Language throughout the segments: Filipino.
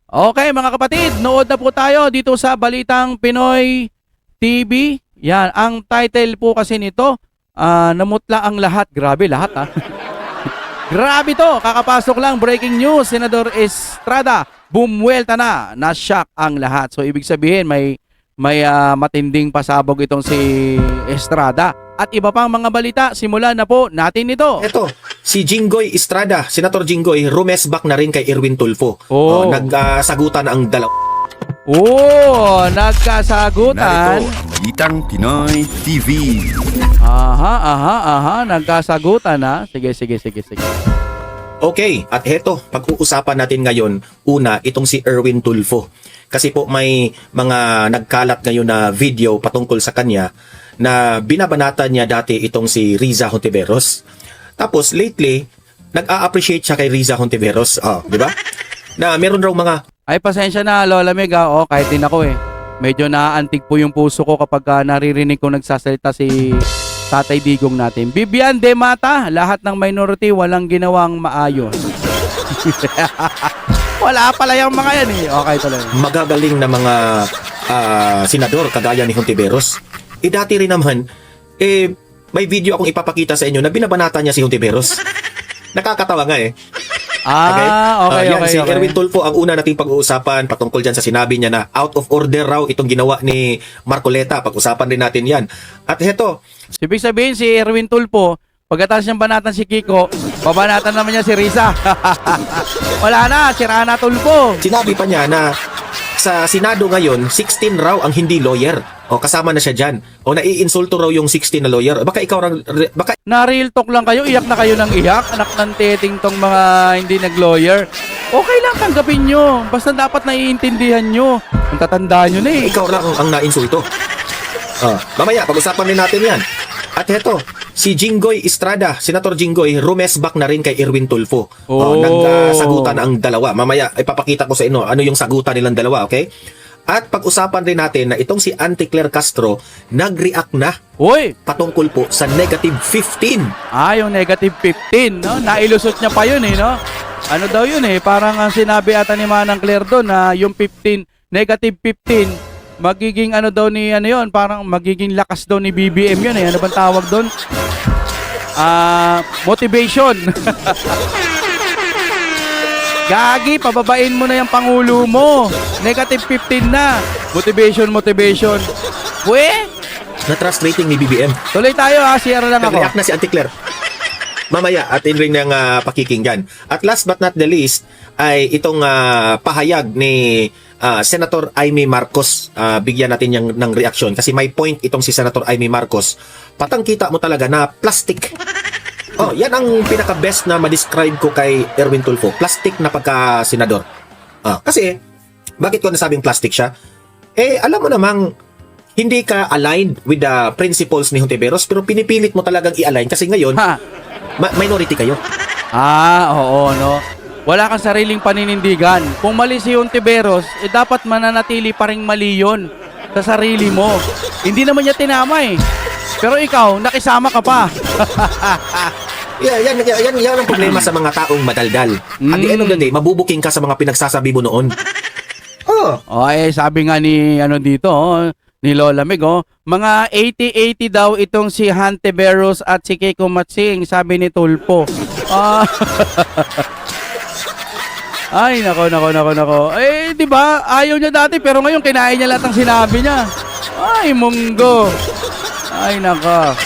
Okay mga kapatid, nood na po tayo dito sa Balitang Pinoy TV. Yan, ang title po kasi nito, namutla ang lahat. Grabe lahat ha. Grabe to, kakapasok lang, breaking news, Senador Estrada, bumwelta na, na-shock ang lahat. So ibig sabihin may matinding pasabog itong si Estrada. At iba pang mga balita, simulan na po natin ito. Ito, si Jinggoy Estrada, Senator Jinggoy, rumesback na rin kay Erwin Tulfo. Oh. Nagsagutan ang dalawa. Nagkasagutan. Narito ang Balitang Pinoy TV. Nagkasagutan na. Sige. Okay, at heto, pag-uusapan natin ngayon, una, itong si Erwin Tulfo. Kasi po may mga nagkalat ngayon na video patungkol sa kanya na binabanatan niya dati itong si Riza Hontiveros. Tapos lately, nag-a-appreciate siya kay Riza Hontiveros. Di ba? Na meron raw mga Ay, pasensya na, Lola Meg. Kahit din ako eh. Medyo naaantig po yung puso ko kapag naririnig kong nagsasalita si Tatay Digong natin. Bibian de Mata, lahat ng minority walang ginawang maayos. Wala pala yung mga yan eh. Okay tuloy. magagaling na mga senador kagaya ni Hontiveros. Dati rin naman, may video akong ipapakita sa inyo na binabanata niya si Hontiveros. Nakakatawa nga eh. Okay. Si Erwin Tulfo ang una nating pag-uusapan patungkol dyan sa sinabi niya na out of order raw itong ginawa ni Marcoleta. Pag-usapan din natin yan. At heto, Ibig sabihin si Erwin Tulfo, pagkatapos niyang banatan si Kiko, babanatan naman niya si Riza. Wala na, sira na Tulfo. sinabi pa niya na sa Senado ngayon, 16 raw ang hindi lawyer. O kasama na siya dyan. O naiinsulto raw yung 16 na lawyer. Baka ikaw baka Na real talk lang kayo, iyak na kayo ng iyak, anak ng teting tong mga hindi nag-lawyer. Okay lang, tanggapin nyo. Basta dapat naiintindihan nyo. Ang tatandaan nyo na eh. ikaw lang ang nainsulto. Mamaya, pag-usapan din natin yan. At heto, si Jinggoy Estrada, Senator Jinggoy, rumesback na rin kay Erwin Tulfo. Nagsagutan ang dalawa. Mamaya, ipapakita ko sa inyo ano yung sagutan nilang dalawa, okay? At pag-usapan rin natin na itong si Auntie Claire Castro, nag-react na Uy! patungkol po sa negative 15. Yung negative 15, no? Nailusot niya pa yun eh, no? Ano daw yun eh, parang ang sinabi ata ni Manang Claire doon na yung 15, negative 15, magiging ano daw ni ano yun, parang magiging lakas daw ni BBM yun eh. Ano bang tawag doon? Motivation. Gagi, pababain mo na yung pangulo mo. Negative 15 na. Motivation. Uwe, Na-trust rating ni BBM. tuloy tayo ha, share lang ako. Nag-react na si Auntie Claire. Mamaya, atin rin ng pakikinggan. At last but not the least, ay itong pahayag ni Senator Amy Marcos. Bigyan natin ng reaksyon kasi may point itong si Senator Amy Marcos. Patang-kita mo talaga na plastic. Yan ang pinaka-best na ma-describe ko kay Erwin Tulfo. Plastic na pagka-senador. Kasi, bakit ko nasabing plastic siya? Alam mo namang, hindi ka aligned with the principles ni Hontiveros, pero pinipilit mo talagang i-align kasi ngayon, minority kayo. Oo, no? Wala kang sariling paninindigan. Kung mali si Hontiveros, dapat mananatili pa rin mali yun sa sarili mo. Hindi naman niya tinama eh. Pero ikaw, nakisama ka pa. Yan ang problema sa mga taong madaldal. At the end of the day, mabubuking ka sa mga pinagsasabi mo noon. Sabi nga ni ni Lola Meg, mga 80-80 daw itong si Hontiveros at si Kiko Matsing, sabi ni Tulfo. Ay, nako. Di ba? Ayaw niya dati pero ngayon kinain niya lahat ng sinabi niya. Ay, munggo. Ay, nako.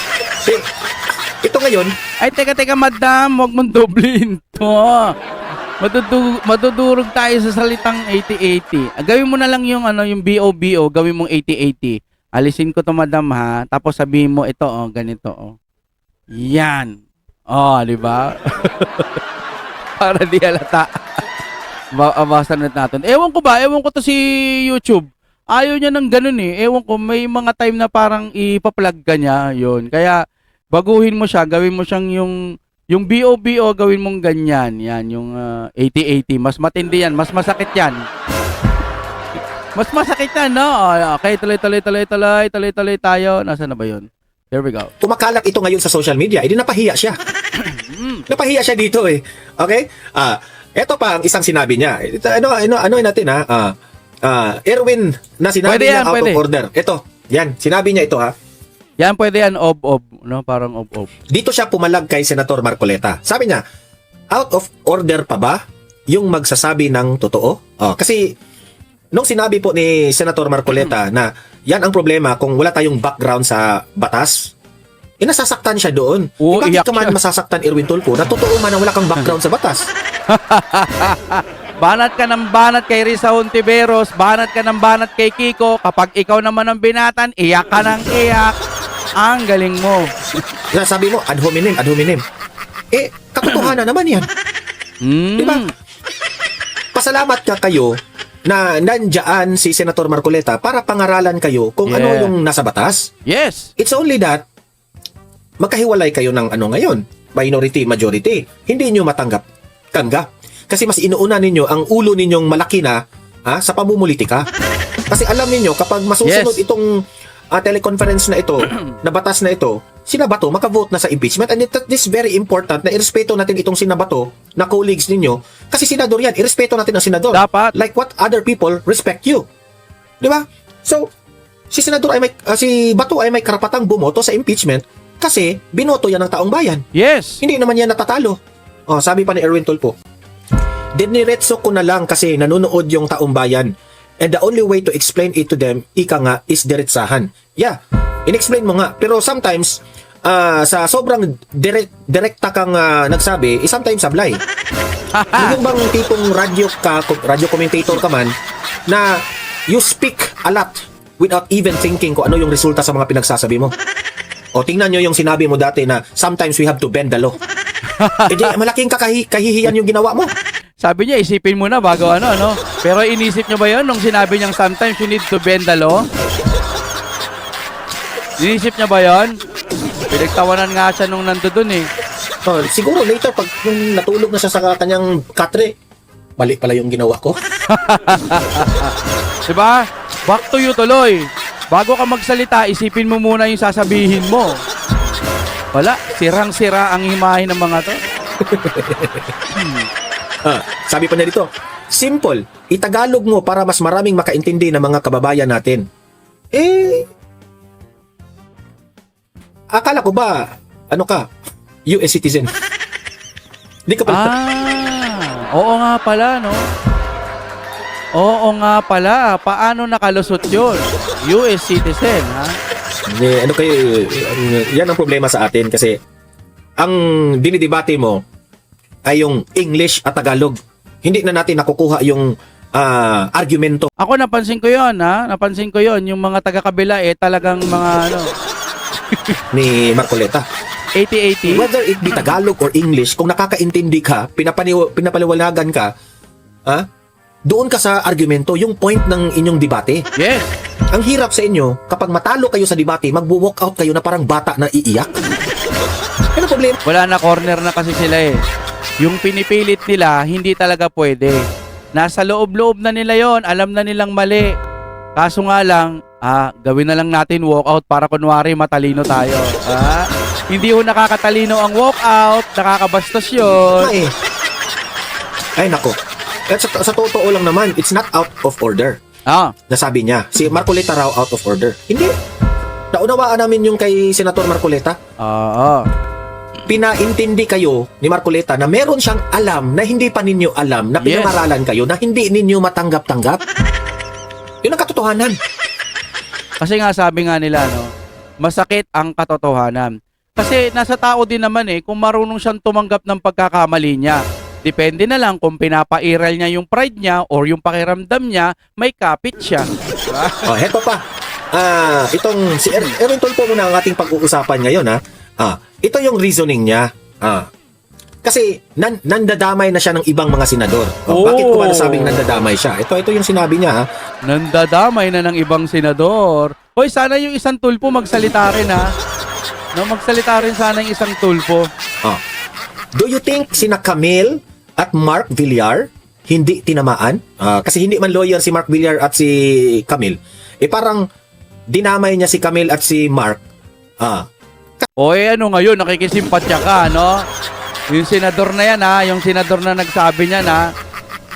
Ito ngayon, Ay, teka, madam, huwag mong doblein to. Madudurog tayo sa salitang 80-80. Gawin mo na lang yung yung BOBO, gawin mong 80-80. Alisin ko to, madam, ha. Tapos sabihin mo ito, ganito, Yan. Di ba? Para di halata. Bawasan natin. Ewan ko to si YouTube. Ayaw niya ng ganun eh. Ewan ko, may mga time na parang ipa-plug ka niya, yun. Kaya, baguhin mo siya, gawin mo siyang yung BOBO, gawin mong ganyan. Yan, yung 80-80. Mas matindi yan, mas masakit yan. Mas masakit yan, no? Okay, tuloy tayo. Nasaan na ba yun? There we go. kumakalat ito ngayon sa social media. Napahiya siya. Napahiya siya dito eh. Okay? Ito pa ang isang sinabi niya. Ito, ano natin ha? Erwin na sinabi Pwede niya yan, out pwede. of order. Ito, yan, sinabi niya ito ha. Yan, pwede yan, ob, no? Parang ob. Dito siya pumalag kay Senator Marcoleta. Sabi niya, out of order pa ba yung magsasabi ng totoo? Kasi nung sinabi po ni Senator Marcoleta na yan ang problema kung wala tayong background sa batas, nasasaktan siya doon. Oo, Bakit iyak ka man siya. masasaktan, Erwin Tulfo, na totoo man na wala kang background sa batas? Banat ka ng banat kay Risa Hontiveros, banat ka ng banat kay Kiko. Kapag ikaw naman ang binatan, iyak ka ng iyak. Ang galing mo. Sabi mo, ad hominem, ad hominem. Katotohanan naman yan. Diba? Pasalamat ka kayo na nandiyan si Senator Marcoleta para pangaralan kayo kung ano Yeah. yung nasa batas. Yes. It's only that magkahiwalay kayo ng ano ngayon, minority, majority. Hindi nyo tanggap. Kasi mas inuuna ninyo ang ulo ninyong malaki na sa pamumulitika. Kasi alam ninyo, kapag masusunod Yes. itong teleconference na ito, na batas na ito, sina Bato makavote na sa impeachment. And this is very important na irespeto natin itong sina Bato na colleagues ninyo. Kasi senador yan, irespeto natin ang senador. Dapat. Like what other people respect you. Di ba? So, si Bato ay may karapatang bumoto sa impeachment kasi binoto yan ng taong bayan. Yes. Hindi naman yan natatalo. Sabi pa ni Erwin Tulfo, diniretso ko na lang kasi nanonood yung taong bayan. And the only way to explain it to them, ika nga, is diretsahan. Yeah, in-explain mo nga. Pero sometimes, sa sobrang direkta kang nagsabi, sometimes sablay. Yung bang tipong radio commentator ka man, na you speak a lot without even thinking kung ano yung resulta sa mga pinagsasabi mo. O tingnan nyo yung sinabi mo dati na sometimes we have to bend the law. Malaking kahihiyan yung ginawa mo. Sabi niya, isipin mo na bago ano. Pero inisip niyo ba yun nung sinabi niyang sometimes you need to bend the law? Inisip niya ba yun? Pinagtawanan nga siya nung nandoon eh. Siguro later, pag yung natulog na siya sa kanyang katre, mali pala yung ginawa ko. Diba? Back to you tuloy. Bago ka magsalita, isipin mo muna yung sasabihin mo. Wala, sirang-sira ang imahe ng mga to. Sabi pa niya dito, simple, itagalog mo para mas maraming makaintindi ng mga kababayan natin. Akala ko ba, ano ka, US citizen? Hindi ka pala. Oo nga pala, no? Oo nga pala. Paano nakalusot yun? US citizen, ha? Ano kayo, yan ang problema sa atin kasi ang dinidebate mo ay yung English at Tagalog. Hindi na natin nakukuha yung argumento Ako napansin ko yun, ha? Napansin ko yun. Yung mga taga-kabila, talagang mga, ni Marcoleta. 80-80. Whether it be Tagalog or English, kung nakakaintindi ka, pinapaliwanagan ka, doon ka sa argumento, yung point ng inyong debate. Yes. Ang hirap sa inyo, kapag matalo kayo sa debate, mag-walk out kayo na parang bata na iiyak. Ano problema? Wala na, corner na kasi sila eh. Yung pinipilit nila, hindi talaga pwede. Nasa loob-loob na nila yon, alam na nilang mali. Kaso nga lang, gawin na lang natin walkout para kunwari matalino tayo. Hindi ho nakakatalino ang walkout, nakakabastos yun. Ay nako. At sa totoo lang naman, it's not out of order. Nasabi niya, si Marcoleta raw out of order. Hindi. Naunawaan namin yung kay Senator Marcoleta. Pinaintindi kayo ni Marcoleta na meron siyang alam na hindi pa ninyo alam, na pinangaralan kayo na hindi ninyo matanggap-tanggap. Yun ang katotohanan. Kasi nga sabi nga nila, masakit ang katotohanan. Kasi nasa tao din naman kung marunong siyang tumanggap ng pagkakamali niya. Depende na lang kung pinapairal niya yung pride niya or yung pakiramdam niya, may kapit siya. Diba? Heto pa. Itong si Erwin Tulfo muna ang ating pag-uusapan ngayon ito yung reasoning niya. Kasi nandadamay na siya ng ibang mga senador. Bakit ko ba nasabing nandadamay siya? Ito yung sinabi niya. Nandadamay na ng ibang senador. Hoy, sana yung isang Tulfo magsalita rin magsalita rin sana yung isang Tulfo. Do you think sina Camille at Mark Villar hindi tinamaan? Kasi hindi man lawyer si Mark Villar at si Camille. Parang dinamay niya si Camille at si Mark. Ano ngayon, nakikisimpatya ka, no? Yung senador na yan ha, yung senador na nagsabi niyan ha.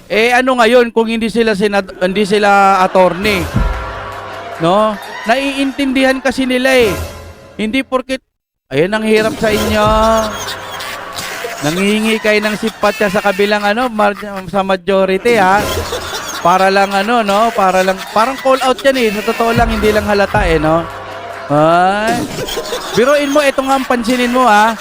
Eh ano ngayon kung hindi sila hindi sila attorney? No? Naiintindihan kasi nila eh. Hindi porket ayun ang hirap sa inyo. Nanghihingi kayo ng simpatya sa kabilang sa majority ha. Para lang no, parang call out yan eh. Sa totoo lang hindi lang halata eh no. Ay. Biruin mo ito nga ang pansinin mo ha.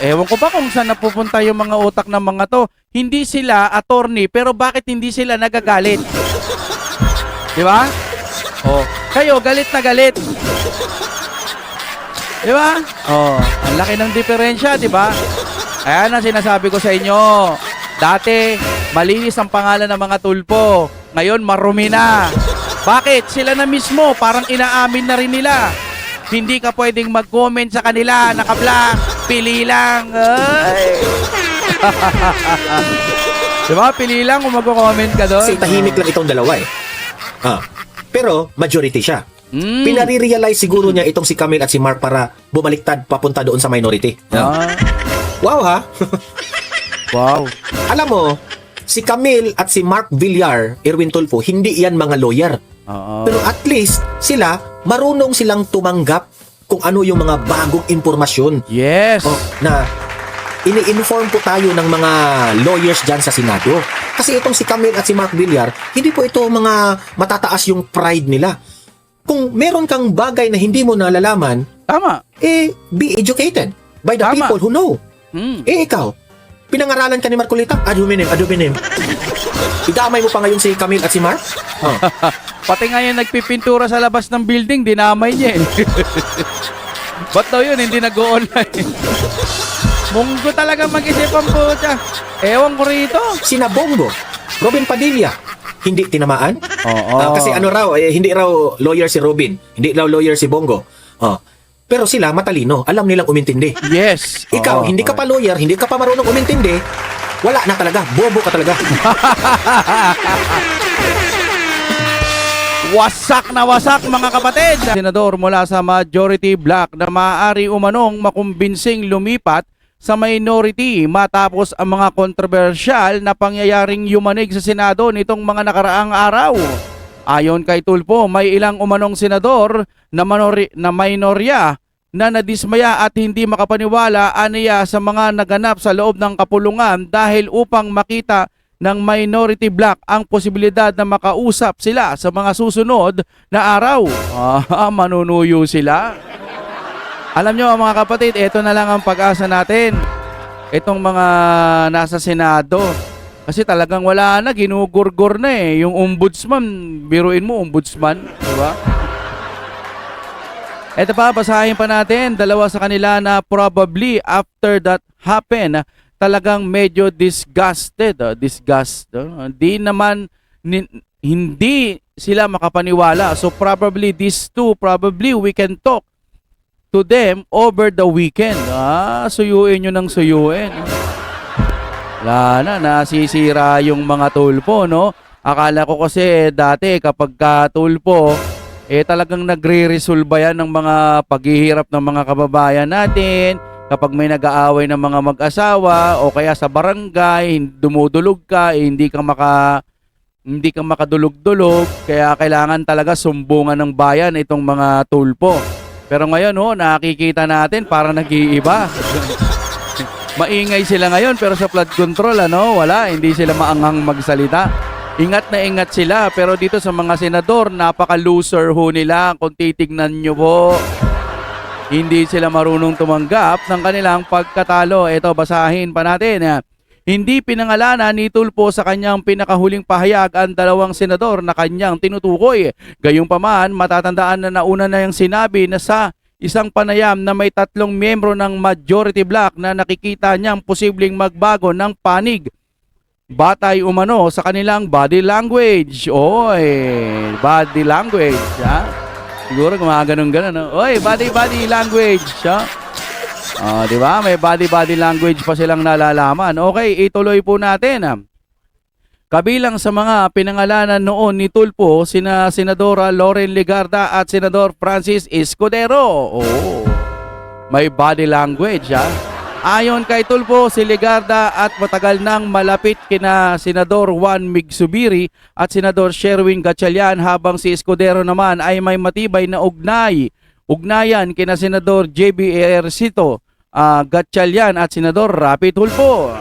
Ewan ko ba kung saan napupunta yung mga utak ng mga to. Hindi sila attorney pero bakit hindi sila nagagalit? Di ba? Oh, kayo galit na galit. Di ba? Oh, ang laki ng diferensya, di ba? Ayan ang sinasabi ko sa inyo. Dati, malinis ang pangalan ng mga tulpo. Ngayon, marumi na. Bakit? Sila na mismo, parang inaamin na rin nila. Hindi ka pwedeng mag-comment sa kanila, naka-black, pili lang. Ay. Diba? Pili lang kung mag-comment ka doon. Kasi tahimik lang itong dalawa eh. Pero majority siya. Pinare-realize siguro niya itong si Camille at si Mark para bumaliktad papunta doon sa minority. Wow ha? Wow. Alam mo, si Camille at si Mark Villar, Erwin Tulfo, hindi yan mga lawyer. Pero at least sila, marunong silang tumanggap kung ano yung mga bagong impormasyon. Yes. Na ini-inform po tayo ng mga lawyers dyan sa Senado. Kasi itong si Camille at si Mark Villar, hindi po ito mga matataas yung pride nila. Kung meron kang bagay na hindi mo nalalaman, tama. Be educated by the people who know. Ikaw, pinangaralan ka ni Marcolita, ad hominem. Idamay mo pa ngayon si Camille at si Mark? Pati nga yung nagpipintura sa labas ng building, dinamay niya eh. Ba't daw yun, hindi nag-o-online? Munggo talaga mag-isip ang puta. Ewan ko rito. Sina Bongo, Robin Padilla, hindi tinamaan? Kasi hindi raw lawyer si Robin, hindi raw lawyer si Bongo. Pero sila matalino, alam nilang umintindi. Yes. Ikaw, hindi ka pa lawyer, hindi ka pa marunong umintindi, wala na talaga, bobo ka talaga. Wasak na wasak mga kapatid. Senador mula sa majority bloc na maaari umanong makumbinsing lumipat sa minority matapos ang mga kontrobersyal na pangyayaring yumanig sa Senado nitong mga nakaraang araw. Ayon kay Tulfo, may ilang umanong senador na minorya na nadismaya at hindi makapaniwala aniya sa mga naganap sa loob ng kapulungan dahil upang makita ng minority bloc ang posibilidad na makausap sila sa mga susunod na araw. Manunuyo sila. Alam nyo mga kapatid, ito na lang ang pag-asa natin. Itong mga nasa Senado. Kasi talagang wala na, ginugurgur na eh. Yung ombudsman, biruin mo, ombudsman. Diba? Ito pa, basahin pa natin. Dalawa sa kanila na probably after that happen, talagang medyo disgusted. Hindi sila makapaniwala. So probably these two, probably we can talk to them over the weekend. Suyuin nyo ng suyuin. Wala na, nasisira yung mga tulpo, no? Akala ko kasi dati kapag tulpo, talagang nagre-resolve yan ng mga paghihirap ng mga kababayan natin. Kapag may nag-aaway ng mga mag-asawa o kaya sa barangay, dumudulog ka, hindi ka makadulog-dulog, kaya kailangan talaga sumbungan ng bayan itong mga tulpo. Pero ngayon, nakikita natin parang nag-iiba. Maingay sila ngayon pero sa flood control, wala, hindi sila maanghang magsalita. Ingat na ingat sila, pero dito sa mga senador, napaka-loser nila kung titignan nyo po. Hindi sila marunong tumanggap ng kanilang pagkatalo. Ito, basahin pa natin. Hindi pinangalanan ni Tulfo sa kanyang pinakahuling pahayag ang dalawang senador na kanyang tinutukoy. Gayunpaman, matatandaan na nauna na yung sinabi na sa isang panayam na may 3 miyembro ng majority bloc na nakikita niyang posibleng magbago ng panig. Batay umano sa kanilang body language. Body language. Siguro gumaganon-ganon. Body language. Diba? May body language pa silang nalalaman. Okay, ituloy po natin. Kabilang sa mga pinangalanan noon ni Tulfo, sina Senadora Loren Legarda at Senador Francis Escudero. May body language, Ayon kay Tulfo, si Legarda at matagal nang malapit kina Senador Juan Migsubiri at Senador Sherwin Gatchalian, habang si Escudero naman ay may matibay na ugnayan kina Senador JB Ejercito, Gatchalian at Senador Rapi Tulfo.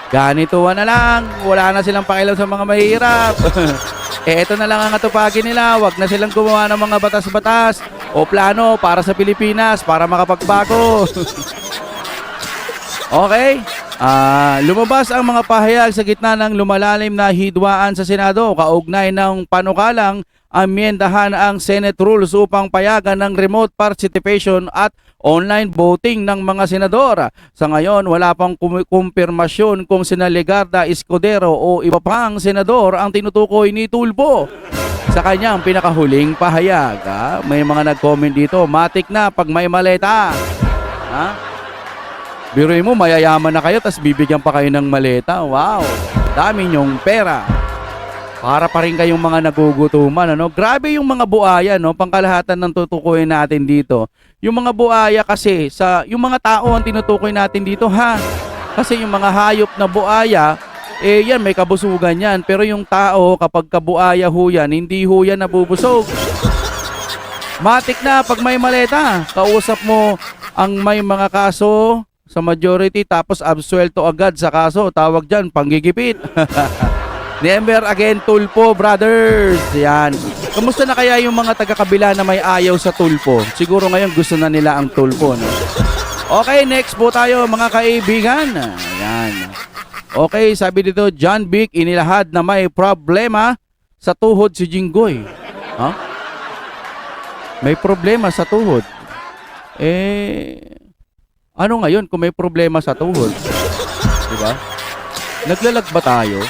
Ganito na lang, wala na silang pakialam sa mga mahirap. Ito na lang ang atupagin nila, wag na silang gumawa ng mga batas-batas o plano para sa Pilipinas para makapagbago. Okay? Lumabas ang mga pahayag sa gitna ng lumalalim na hidwaan sa Senado kaugnay ng panukalang amyendahan ang Senate rules upang payagan ng remote participation at online voting ng mga senador. Sa ngayon, wala pang kumpirmasyon kung sina Legarda, Escudero o iba pang senador ang tinutukoy ni Tulfo sa kanyang pinakahuling pahayag. May mga nag-comment dito, matik na pag may maleta. Biruin mo, mayayaman na kayo tapos bibigyan pa kayo ng maleta. Wow, dami nyong pera. Para pa rin kayong mga nagugutuman, ano? Grabe yung mga buaya, no? Pangkalahatan ng tutukuyin natin dito. Yung mga buaya kasi, yung mga tao ang tinutukoy natin dito, ha? Kasi yung mga hayop na buaya, yan, may kabusugan yan. Pero yung tao, kapag kabuaya ho yan, hindi ho yan nabubusog. Matik na pag may maleta, kausap mo ang may mga kaso sa majority tapos absuelto agad sa kaso. Tawag dyan, panggigipit. Never again Tulfo, brothers. Yan. Kamusta na kaya yung mga taga-kabila na may ayaw sa Tulfo? Siguro ngayon gusto na nila ang Tulfo, no? Okay, next po tayo mga kaibigan. Yan. Okay, sabi dito, John Vic inilahad na may problema sa tuhod si Jinggoy. May problema sa tuhod. Ano ngayon kung may problema sa tuhod? Diba? Naglalag ba tayo?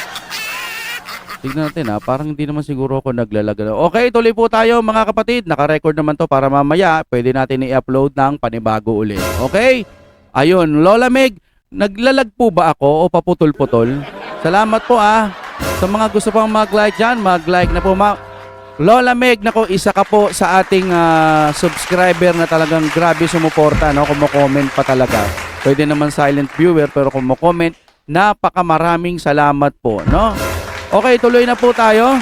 Tignan natin, parang hindi naman siguro ako naglalag. Okay, tuloy po tayo mga kapatid. Naka-record naman to para mamaya pwede natin i-upload ng panibago ulit. Okay? Ayun, Lola Meg, naglalag po ba ako o paputol-putol? Salamat po sa mga gusto pang mag-like dyan, mag-like na po. Lola Meg, nako, isa ka po sa ating subscriber na talagang grabe sumuporta, no? Kumo-comment pa talaga. Pwede naman silent viewer pero kumo-comment, napakamaraming salamat po, no? Okay, tuloy na po tayo.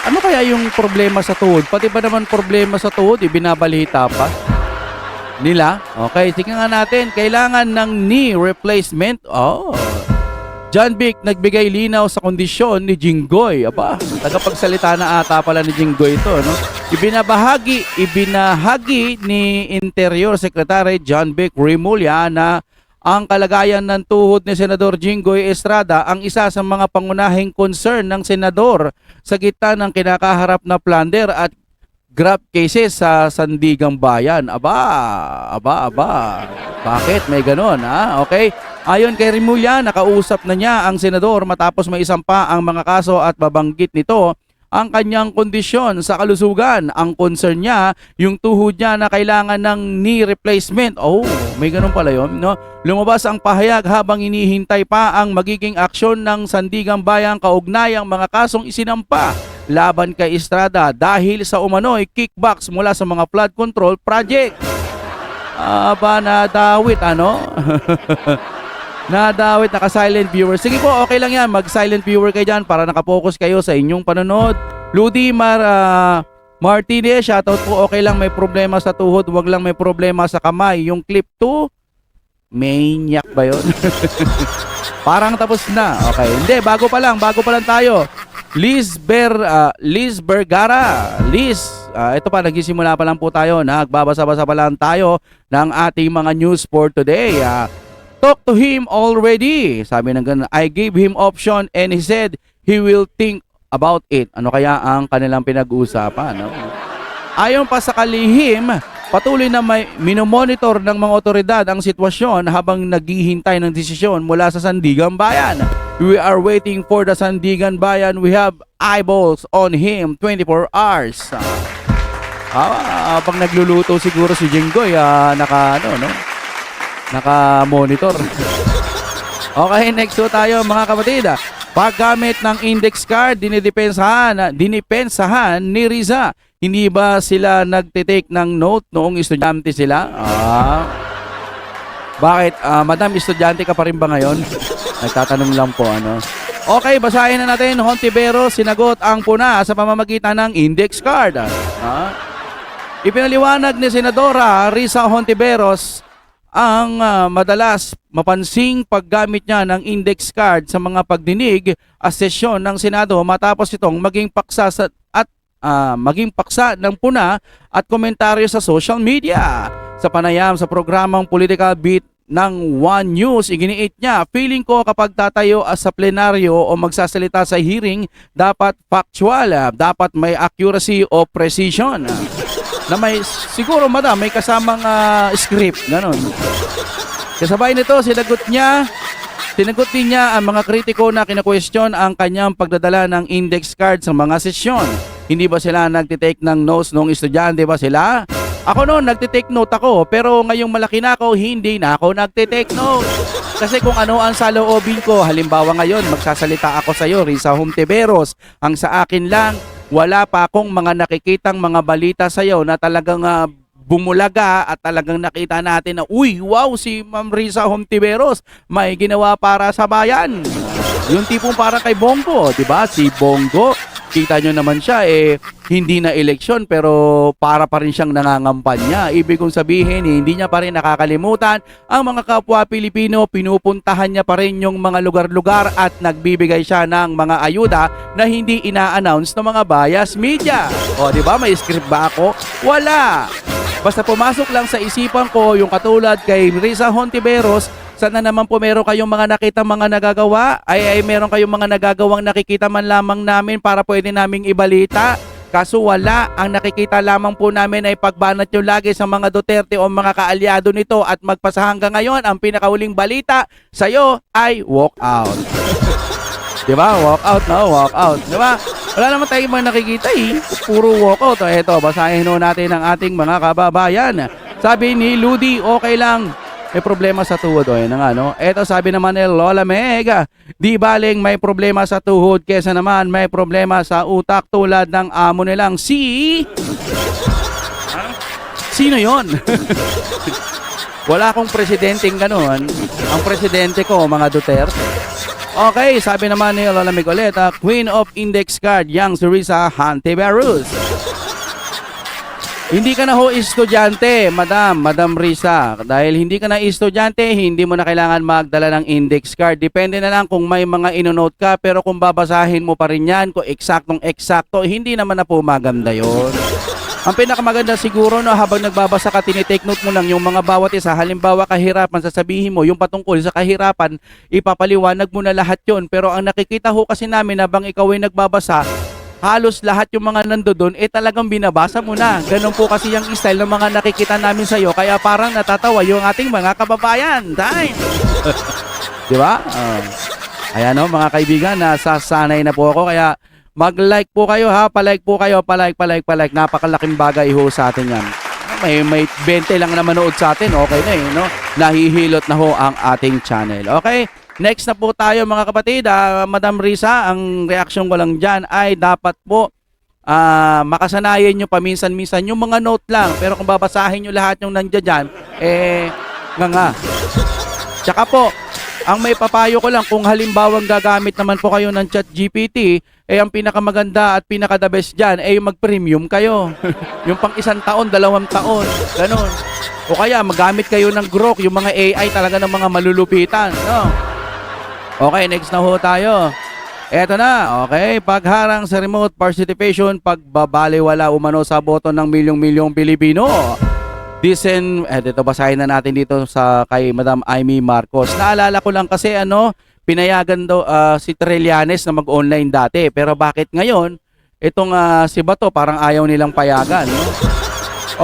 Ano kaya yung problema sa tuhod? Pati ba naman problema sa tuhod, ibinabalita pa nila? Okay, tingnan nga natin. Kailangan ng knee replacement. John Vic nagbigay linaw sa kondisyon ni Jinggoy. Aba, tagapagsalita na ata pala ni Jinggoy ito, no? Ibinahagi ni Interior Secretary John Vic Remulla na ang kalagayan ng tuhod ni Senador Jinggoy Estrada ang isa sa mga pangunahing concern ng senador sa gitna ng kinakaharap na plunder at grab cases sa Sandigang Bayan. Aba. Bakit may ganon, Okay. Ayon kay Remulla, nakausap na niya ang senador matapos may isampa ang mga kaso at babanggit nito ang kanyang kondisyon sa kalusugan. Ang concern niya, yung tuhod niya na kailangan ng knee replacement. May ganun pala yun, no? Lumabas ang pahayag habang inihintay pa ang magiging aksyon ng Sandigang Bayan kaugnayang mga kasong isinampa laban kay Estrada dahil sa umano'y kickbacks mula sa mga flood control project. Nadawit, Nadawit, naka-silent viewer. Sige po, okay lang yan. Mag-silent viewer kayo dyan para nakapokus kayo sa inyong panonood. Ludi Martinez, shoutout po. Okay lang may problema sa tuhod, wag lang may problema sa kamay. Yung clip 2, maniac ba yun? Parang tapos na. Okay, hindi, bago pa lang tayo. Liz Vergara. Liz, ito pa, nagsisimula pa lang po tayo. Nagbabasa-basa pa lang tayo ng ating mga news for today. Talk to him already. Sabi ng ganun, I gave him option and he said he will think about it. Ano kaya ang kanilang pinag-uusapan? No? Ayon pa sa kalihim, patuloy na may minomonitor ng mga otoridad ang sitwasyon habang naghihintay ng desisyon mula sa Sandigang Bayan. We are waiting for the Sandigan Bayan. We have eyeballs on him 24 hours. Pag nagluluto siguro si Jinggoy, naka-monitor. Okay, next po tayo mga kapatid. Paggamit ng index card, dinipensahan ni Riza. Hindi ba sila nagtitake ng note noong estudyante sila? Bakit? Madam, estudyante ka pa rin ba ngayon? Nagtatanong lang po, ano. Okay, basahin na natin. Hontiveros sinagot ang puna sa pamamagitan ng index card. Ipinaliwanag ni Senadora Risa Hontiveros ang madalas mapansing paggamit niya ng index card sa mga pagdinig at sesyon ng Senado matapos itong maging paksa ng puna at komentaryo sa social media. Sa panayam sa programang Political Beat ng One News, iginiit niya, feeling ko kapag tatayo sa plenaryo o magsasalita sa hearing, dapat factual, dapat may accuracy o precision. Na may, siguro madam, may kasamang script, ganun. Kasabay nito, sinagot din niya ang mga kritiko na kina-question ang kanyang pagdadala ng index card sa mga sesyon. Hindi ba sila nagtitake ng notes nung estudyante ba sila? Ako noon, nagtitake note ako, pero ngayong malaki na ako, hindi na ako nagtitake note. Kasi kung ano ang saloobin ko, halimbawa ngayon, magsasalita ako sa iyo, Risa Hontiveros, ang sa akin lang, wala pa akong mga nakikitang mga balita sa iyo na talagang bumulaga at talagang nakita natin na, uy, wow, si Ma'am Risa Hontiveros, may ginawa para sa bayan. Yung tipong para kay Bongo, di ba? Si Bongo, kita nyo naman siya, hindi na eleksyon pero para pa rin siyang nangangampanya. Ibig kong sabihin, hindi niya pa rin nakakalimutan ang mga kapwa Pilipino, pinupuntahan niya pa rin yung mga lugar-lugar at nagbibigay siya ng mga ayuda na hindi ina-announce ng mga bias media. O, di ba? May script ba ako? Wala! Basta pumasok lang sa isipan ko yung katulad kay Risa Hontiveros, sana naman po meron kayong mga nakita mga nagagawa, ay meron kayong mga nagagawang nakikita man lamang namin para pwede naming ibalita. Kaso wala, ang nakikita lamang po namin ay pagbanat nyo lagi sa mga Duterte o mga kaalyado nito at magpasa hanggang ngayon, ang pinakauling balita sa'yo ay walk out. Diba? Walk out, no? Walk out. Diba? Wala naman tayong mga nakikita puro walk out. Ito, basahin natin ang ating mga kababayan. Sabi ni Ludi, okay lang. May problema sa tuhod Ito sabi naman ni Lola Meg, di baling may problema sa tuhod kesa naman may problema sa utak tulad ng amo nilang Sino yon? Wala akong presidenteng ganun. Ang presidente ko, mga Duterte. Okay, sabi naman ni Lola Meg ulit, Queen of Index Card, Yang Risa Hontiveros. Hindi ka na ho estudyante, Madam Risa. Dahil hindi ka na estudyante, hindi mo na kailangan magdala ng index card. Depende na lang kung may mga inonote ka, pero kung babasahin mo pa rin yan, kung eksaktong-eksakto, hindi naman na po maganda yun. Ang pinakamaganda siguro, habang nagbabasa ka, tinitake note mo lang yung mga bawat isa. Halimbawa, kahirapan, sasabihin mo, yung patungkol sa kahirapan, ipapaliwanag mo na lahat yun. Pero ang nakikita ho kasi namin, habang ikaw ay nagbabasa, halos lahat yung mga nandoon talagang binabasa mo na. Ganun po kasi yung style ng mga nakikita namin sa iyo, kaya parang natatawa yung ating mga kababayan. Di ba? Ayan mga kaibigan, nasasanay na po ako, kaya mag-like po kayo palike po kayo, palike. Napakalaking bagay ho sa atin yan. May 20 lang na manood sa atin, okay na no? Nahihilot na ho ang ating channel. Okay? Next na po tayo mga kapatid, Madam Risa, ang reaction ko lang dyan ay dapat po makasanayan nyo paminsan-minsan yung mga note lang. Pero kung babasahin nyo lahat yung nandiyan dyan, nga. Tsaka po, ang may papayo ko lang, kung halimbawang gagamit naman po kayo ng ChatGPT, ang pinakamaganda at pinaka-the best dyan, yung mag-premium kayo. Yung pang 1 taon, 2 taon, ganun. O kaya magamit kayo ng Grok, yung mga AI talaga ng mga malulupitan, no? Okay, next na ho tayo. Eto na, okay. Pagharang sa remote participation, pagbabaliwala umano sa boto ng milyong-milyong Pilipino. Dito basahin na natin dito sa kay Madam Amy Marcos. Naalala ko lang kasi pinayagan daw si Trillanes na mag-online dati. Pero bakit ngayon, itong si Bato parang ayaw nilang payagan, no?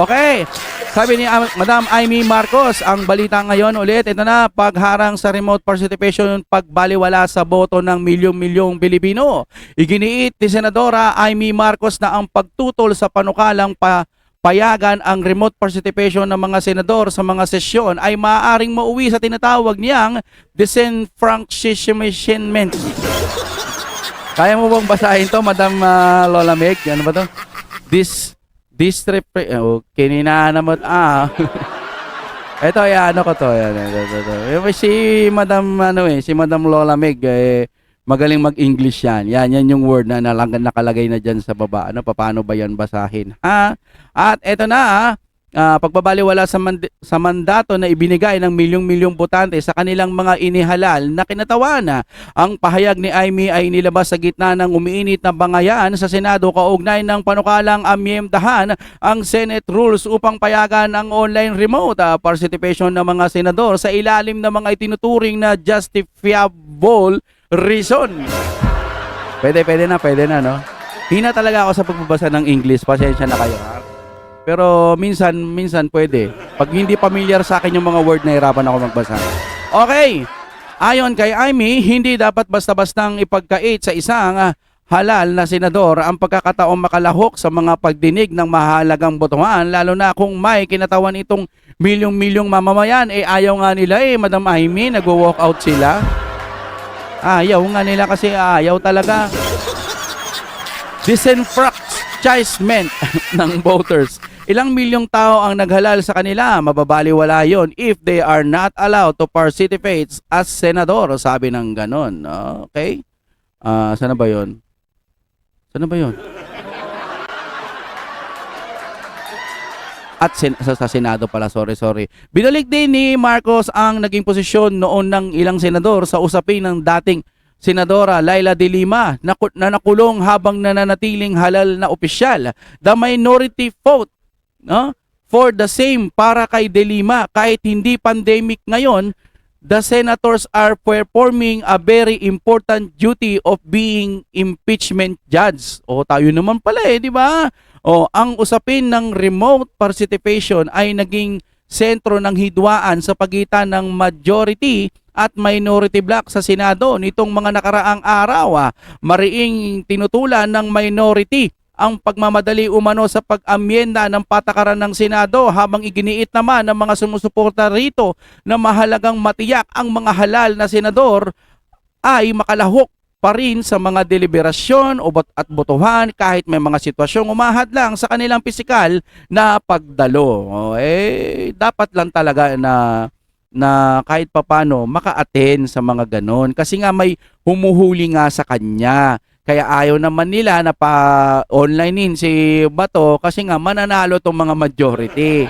Okay. Sabi ni Madam Amy Marcos, ang balita ngayon ulit, ito na, pagharang sa remote participation, pagbaliwala sa boto ng milyong-milyong Pilipino. Iginiit ni Senadora Amy Marcos na ang pagtutol sa panukalang payagan ang remote participation ng mga senador sa mga sesyon ay maaaring mauwi sa tinatawag niyang disenfranchisement. Kaya mo bang basahin to, Madam Lola Meg? Ano ba to? Ito, ano ko to. Yan, ito. Si Madam, si Madam Lola Meg, magaling mag-English yan. Yan yung word na nakalagay na dyan sa baba. Paano ba yan basahin? Ha? At ito na, pagbabaliwala sa mandato na ibinigay ng milyong-milyong botante sa kanilang mga inihalal na kinatawana. Ang pahayag ni Amy ay nilabas sa gitna ng umiinit na bangayan sa Senado kaugnay ng panukalang amyemdahan ang Senate rules upang payagan ang online remote participation ng mga senador sa ilalim ng mga itinuturing na justifiable reason. Pwede na, no? Hina talaga ako sa pagbabasa ng English. Pasensya na kayo, ha? Pero minsan pwede. Pag hindi familiar sa akin yung mga word, nahirapan ako magbasa. Okay. Ayon kay Amy, hindi dapat basta-bastang ipagkait sa isang halal na senador ang pagkakataong makalahok sa mga pagdinig ng mahalagang botohan, lalo na kung may kinatawan itong milyong-milyong mamamayan. Ayaw nga nila Madam Amy, nagwo-walk out sila. Ayaw nga nila kasi ayaw talaga. Disenfranchisement ng voters. Ilang milyong tao ang naghalal sa kanila, mababaliwala yon if they are not allowed to participate as senador, sabi ng ganon. Okay? Sana ba yon? At sa Senado pala, sorry. Binalik din ni Marcos ang naging posisyon noon ng ilang senador sa usapin ng dating Senadora Laila de Lima na nakulong habang nananatiling halal na opisyal. The minority vote for the same para kay de Lima. Kahit hindi pandemic ngayon, the senators are performing a very important duty of being impeachment judge. Tayo naman pala di ba? Ang usapin ng remote participation ay naging sentro ng hidwaan sa pagitan ng majority at minority bloc sa Senado nitong mga nakaraang araw. Mariing tinutulan ng minority ang pagmamadali umano sa pag-amyenda ng patakaran ng Senado, habang iginiit naman ng mga sumusuporta rito na mahalagang matiyak ang mga halal na senador ay makalahok pa rin sa mga deliberasyon at botohan kahit may mga sitwasyong umahad lang sa kanilang pisikal na pagdalo. Dapat lang talaga na kahit papano maka-attend sa mga ganon, kasi nga may humuhuli nga sa kanya. Kaya ayaw naman nila na pa-onlinein si Bato kasi nga mananalo tong mga majority.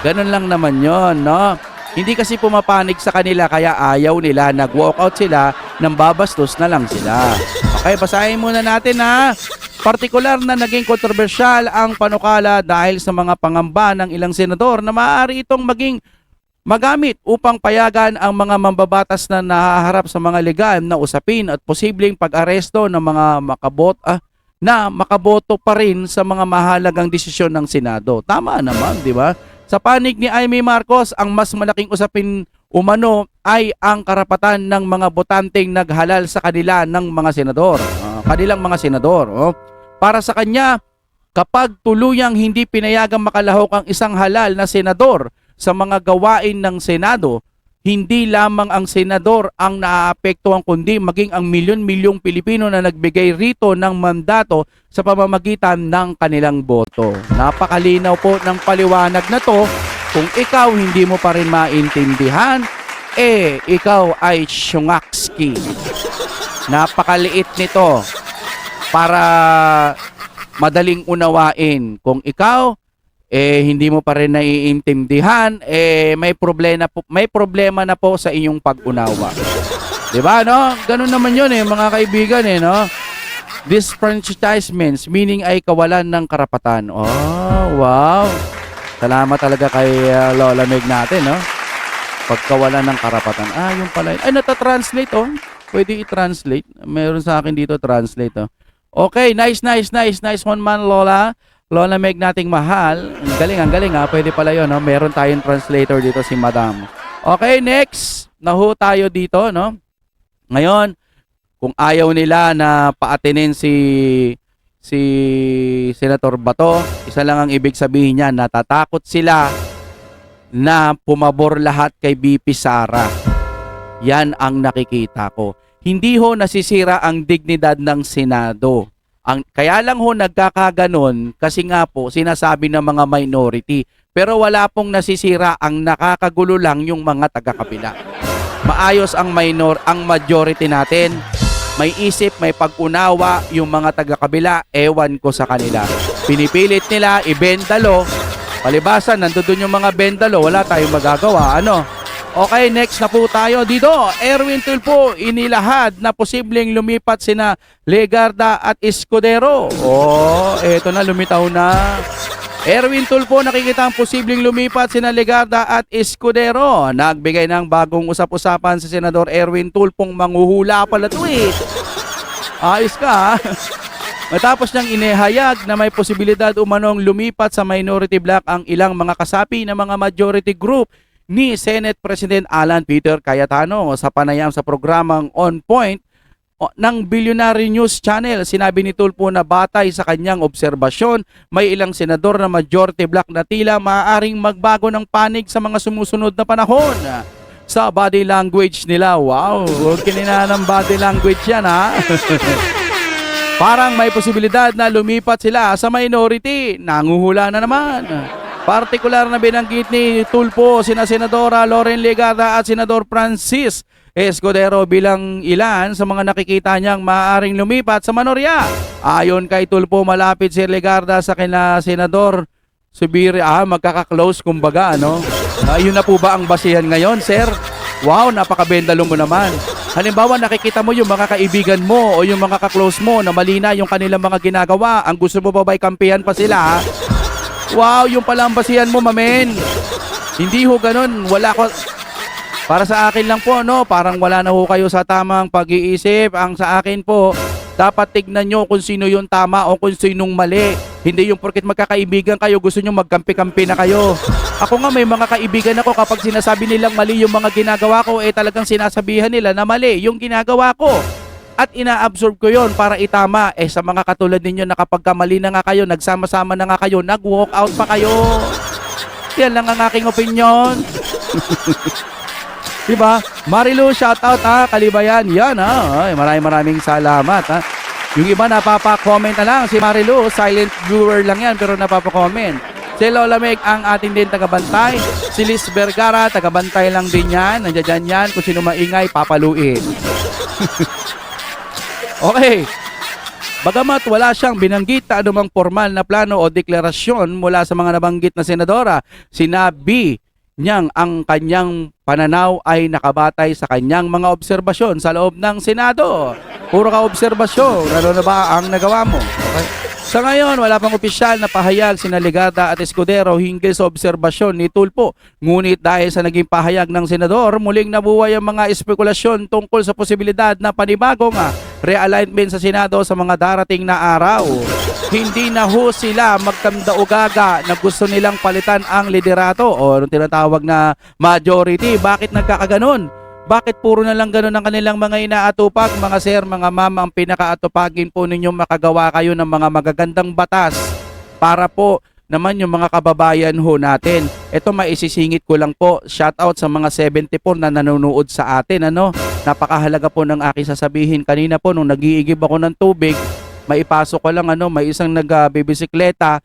Ganon lang naman yon, no? Hindi kasi pumapanig sa kanila kaya ayaw nila, nag-walkout sila, nang babastos na lang sila. Okay, basahin muna natin ha. Partikular na naging kontrobersyal ang panukala dahil sa mga pangamba ng ilang senador na maaari itong maging magamit upang payagan ang mga mambabatas na nahaharap sa mga legal na usapin at posibleng pag-aresto ng mga makaboto pa rin sa mga mahalagang desisyon ng Senado. Tama naman, di ba? Sa panig ni Amy Marcos, ang mas malaking usapin umano ay ang karapatan ng mga botanteng naghalal sa kanila ng mga senador. Kanilang mga senador. Para sa kanya, kapag tuluyang hindi pinayagang makalahok ang isang halal na senador sa mga gawain ng Senado, hindi lamang ang senador ang naaapektuhan kundi maging ang milyon-milyong Pilipino na nagbigay rito ng mandato sa pamamagitan ng kanilang boto. Napakalinaw po ng paliwanag na to. Kung ikaw hindi mo pa rin maintindihan, ikaw ay syungakski. Napakaliit nito para madaling unawain. Kung ikaw hindi mo pa rin naiintindihan, may problema na po sa inyong pag-unawa. 'Di ba, no? Ganun naman 'yun mga kaibigan no? Disenfranchisement meaning ay kawalan ng karapatan. Wow. Salamat talaga kay Lola Meg natin, no? Pagkawalan ng karapatan. Yung pala. Nata-translate Pwede i-translate. Meron sa akin dito translate Okay, nice one man, Lola Meg nating mahal. Ang galing Pwede pala yun, no? Meron tayong translator dito, si Madam. Okay, next. Naho tayo dito, no? Ngayon, kung ayaw nila na paatinin si Senator Bato, isa lang ang ibig sabihin niya, natatakot sila na pumabor lahat kay BP Sara. Yan ang nakikita ko. Hindi ho nasisira ang dignidad ng Senado. Kaya lang ho nagkakaganon kasi nga po sinasabi ng mga minority. Pero wala pong nasisira, ang nakakagulo lang yung mga taga-kabila. Maayos ang majority natin. May isip, may pag-unawa yung mga taga-kabila, ewan ko sa kanila. Pinipilit nila ibendalo. Palibasan, nandoon yung mga bendalo, wala tayong magagawa. Ano? Okay, next na po tayo dito. Erwin Tulfo, inilahad na posibleng lumipat sina Legarda at Escudero. Oh, eto na, lumitaw na. Erwin Tulfo, nakikita ang posibleng lumipat sina Legarda at Escudero. Nagbigay ng bagong usap-usapan si Senador Erwin Tulfong manghuhula pala to eh. Ayos ka ha? Matapos niyang inihayag na may posibilidad umanong lumipat sa minority bloc ang ilang mga kasapi ng mga majority group ni Senate President Alan Peter Cayetano sa panayam sa programang On Point ng Billionaire News Channel. Sinabi ni Tulfo na batay sa kanyang obserbasyon, may ilang senador na majority bloc na tila maaaring magbago ng panig sa mga sumusunod na panahon. Sa body language nila, wow, huwag kinina ng body language yan ha. Parang may posibilidad na lumipat sila sa minority. Nanguhula na naman. Partikular na binanggit ni Tulfo sina Senadora Loren Legarda at Senador Francis Escudero bilang ilan sa mga nakikita niyang maaaring lumipat sa Manorya. Ayon kay Tulfo, malapit si Legarda sa kina Senador Subiri. Magkaka-close kumbaga, ano? Ayun na po ba ang basihan ngayon, sir? Wow, napakabendalo mo naman. Halimbawa, nakikita mo yung mga kaibigan mo o yung mga ka-close mo na mali na yung kanilang mga ginagawa. Ang gusto mo ba ba'y kampihan pa sila? Wow, yung pala ang basihan mo, mamen. Hindi ho ganun. Wala ko. Para sa akin lang po, no? Parang wala na ho kayo sa tamang pag-iisip. Ang sa akin po, dapat tignan nyo kung sino yung tama o kung sinong mali. Hindi yung porket magkakaibigan kayo, gusto nyo magkampi-kampi na kayo. Ako nga, may mga kaibigan ako, kapag sinasabi nilang mali yung mga ginagawa ko, talagang sinasabihan nila na mali yung ginagawa ko. At ina-absorb ko yon para itama. Sa mga katulad ninyo na kapag kamali na nga kayo, nagsama-sama na nga kayo, nag-walk out pa kayo. Yan lang ang aking opinion. Diba? Marilu, shout out ha, Kalibayan. Yan ha. Maraming salamat ha. Yung iba napapa-comment na lang. Si Marilu, silent viewer lang yan, pero napapa-comment. Si Lola Meg ang ating din tagabantay. Si Liz Vergara, tagabantay lang din yan. Nandiyan yan. Kung sino maingay, papaluin. Okay. Bagamat wala siyang binanggit na anumang formal na plano o deklarasyon mula sa mga nabanggit na senadora, sinabi niyang ang kanyang pananaw ay nakabatay sa kanyang mga obserbasyon sa loob ng Senado. Puro ka obserbasyon. Ano na ba ang nagawa mo? Okay. Sa ngayon, wala pang opisyal na pahayag sina Legarda at Escudero hinggil sa obserbasyon ni Tulfo. Ngunit dahil sa naging pahayag ng senador, muling nabuhay ang mga espekulasyon tungkol sa posibilidad na panibagong realignment sa Senado sa mga darating na araw. Hindi na ho sila magkanda-ugaga na gusto nilang palitan ang liderato o tinatawag na majority. Bakit nagkakaganon? Bakit puro na lang ganun ang kanilang mga inaatupag? Mga sir, mga ma'am, ang pinakaatupagin po ninyong makagawa kayo ng mga magagandang batas para po naman yung mga kababayan ho natin. Ito maisisingit ko lang po, shout out sa mga 74 na nanonood sa atin. Napakahalaga po ng aking sasabihin. Kanina po nung nag-iigib ako ng tubig, maipasok ko lang may isang nagbibisikleta,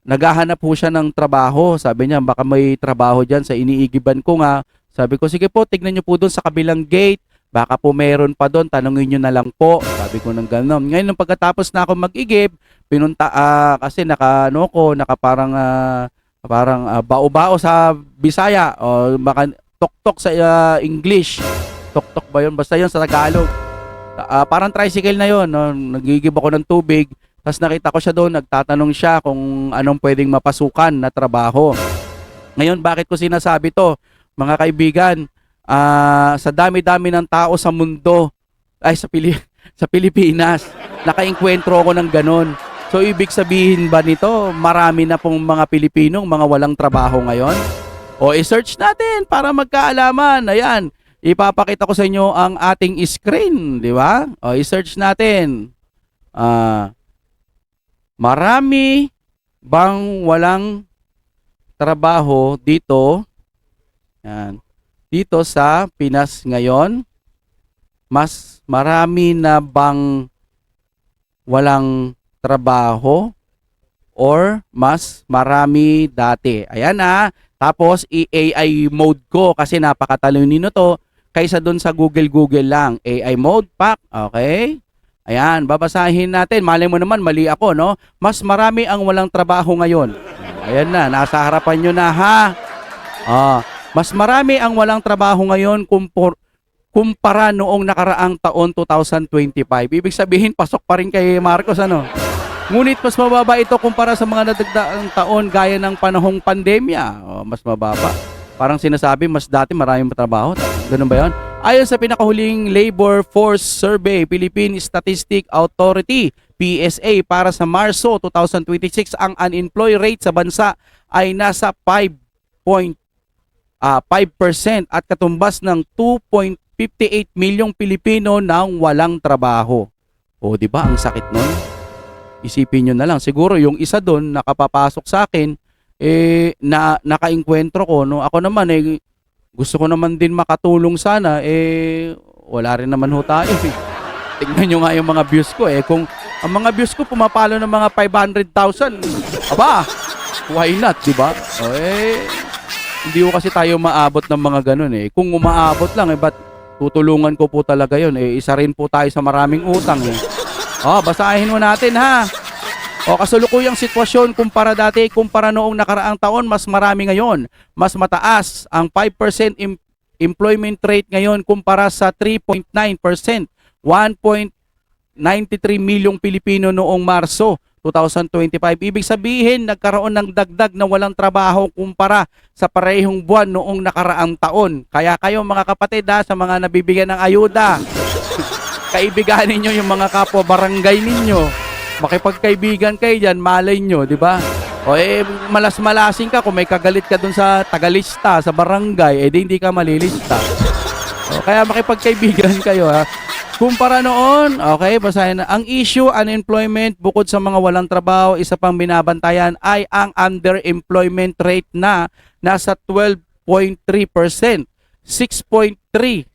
naghahanap po siya ng trabaho. Sabi niya, baka may trabaho dyan sa iniigiban ko nga. Sabi ko, sige po, tignan nyo po doon sa kabilang gate. Baka po meron pa doon, tanungin nyo na lang po. Sabi ko ng gano'n. Ngayon, nung pagkatapos na ako mag-igib, pinunta, kasi parang bao-bao sa Bisaya. O baka tok-tok sa English. Tok-tok ba yun? Basta yun sa Tagalog. Parang tricycle na yun. No? Nag-igib ako ng tubig. Tapos nakita ko siya doon, nagtatanong siya kung anong pwedeng mapasukan na trabaho. Ngayon, bakit ko sinasabi to? Mga kaibigan, sa dami-dami ng tao sa mundo, sa Pilipinas, nakaengkwentro ako ng ganon. So, ibig sabihin ba nito, marami na pong mga Pilipinong mga walang trabaho ngayon? O, i-search natin para magkaalaman. Ayan, ipapakita ko sa inyo ang ating screen, di ba? O, i-search natin. Marami bang walang trabaho dito? Yan. Dito sa Pinas ngayon, mas marami na bang walang trabaho or mas marami dati. Ayan na. Tapos i-AI mode ko kasi napakatalino to kaysa doon sa Google lang. AI mode, pak. Okay? Ayan, babasahin natin. Malay mo naman, mali ako, no? Mas marami ang walang trabaho ngayon. Ayan na, nasa harapan nyo na, ha? Mas marami ang walang trabaho ngayon kumpara noong nakaraang taon 2025. Ibig sabihin, pasok pa rin kay Marcos, ano? Ngunit mas mababa ito kumpara sa mga nadagdaang taon gaya ng panahong pandemya. Mas mababa. Parang sinasabi, mas dati maraming trabaho. Ganun ba yun? Ayon sa pinakahuling Labor Force Survey, Philippine Statistic Authority, PSA, para sa Marso 2026, ang unemployed rate sa bansa ay nasa 5% at katumbas ng 2.58 milyong Pilipino nang walang trabaho. O, di ba? Ang sakit nun. Isipin nyo na lang. Siguro yung isa doon nakapapasok sa akin, nakainkwentro ko, no? Ako naman, gusto ko naman din makatulong sana, wala rin naman ho tayo. Tingnan nyo nga yung mga views ko, Kung ang mga views ko pumapalo ng mga 500,000, aba, why not, di ba? Hindi ko kasi tayo maabot ng mga ganun, Kung umaabot lang, ba't tutulungan ko po talaga yun, isa rin po tayo sa maraming utang, basahin mo natin, ha? Kasalukuyang sitwasyon kumpara noong nakaraang taon, mas marami ngayon. Mas mataas ang 5% employment rate ngayon kumpara sa 3.9%. 1.93 milyong Pilipino noong Marso 2025. Ibig sabihin, nagkaroon ng dagdag na walang trabaho kumpara sa parehong buwan noong nakaraang taon. Kaya kayo mga kapatid, sa mga nabibigyan ng ayuda, kaibigan ninyo yung mga kapwa barangay ninyo. Makipagkaibigan kayo dyan, malay nyo, di ba? Malas-malasing ka kung may kagalit ka dun sa tagalista, sa barangay, hindi ka malilista. Kaya makipagkaibigan kayo, ha? Kumpara noon, basahin na. Ang issue, unemployment, bukod sa mga walang trabaho, isa pang binabantayan ay ang underemployment rate na nasa 12.3%. 6.303